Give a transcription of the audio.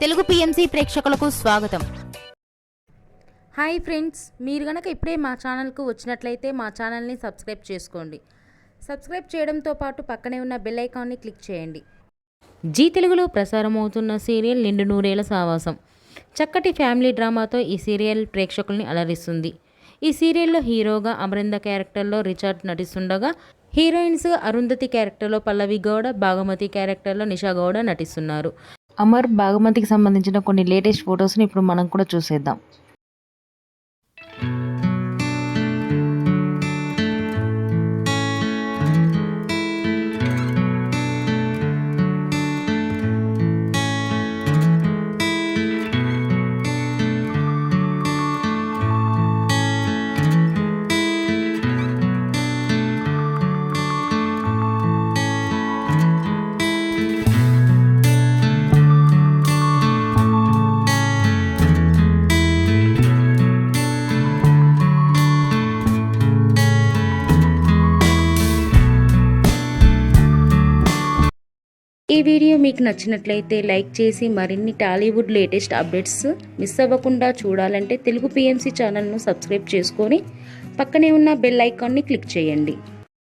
Telugu PMC ప్రేక్షకులకు స్వాగతం. Hi friends, మీరు గనక ఇప్పుడే మా ఛానల్కు వచ్చినట్లయితే మా ఛానల్ని సబ్స్క్రైబ్ చేసుకోండి. సబ్స్క్రైబ్ చేయడంతో పాటు పక్కనే ఉన్న బెల్ ఐకాన్ని క్లిక్ చేయండి. జీ తెలుగులో ప్రసారమవుతున్న సీరియల్ నిండు నూరేళ్ల సావాసం చక్కటి ఫ్యామిలీ డ్రామాతో ఈ సీరియల్ ప్రేక్షకుల్ని అలరిస్తుంది. ఈ సీరియల్లో హీరోగా అమరింద క్యారెక్టర్లో రిచార్డ్ నటిస్తుండగా, హీరోయిన్స్ అరుంధతి క్యారెక్టర్లో పల్లవి గౌడ, భాగమతి క్యారెక్టర్లో నిషా గౌడ నటిస్తున్నారు. అమర్, భాగమతికి సంబంధించిన కొన్ని లేటెస్ట్ ఫొటోస్ని ఇప్పుడు మనం కూడా చూసేద్దాం. ఈ వీడియో మీకు నచ్చినట్లయితే లైక్ చేసి మరిన్ని టాలీవుడ్ లేటెస్ట్ అప్డేట్స్ మిస్ అవ్వకుండా చూడాలంటే తెలుగు పిఎంసి ఛానల్ను సబ్స్క్రైబ్ చేసుకొని పక్కనే ఉన్న బెల్ ఐకాన్ని క్లిక్ చేయండి.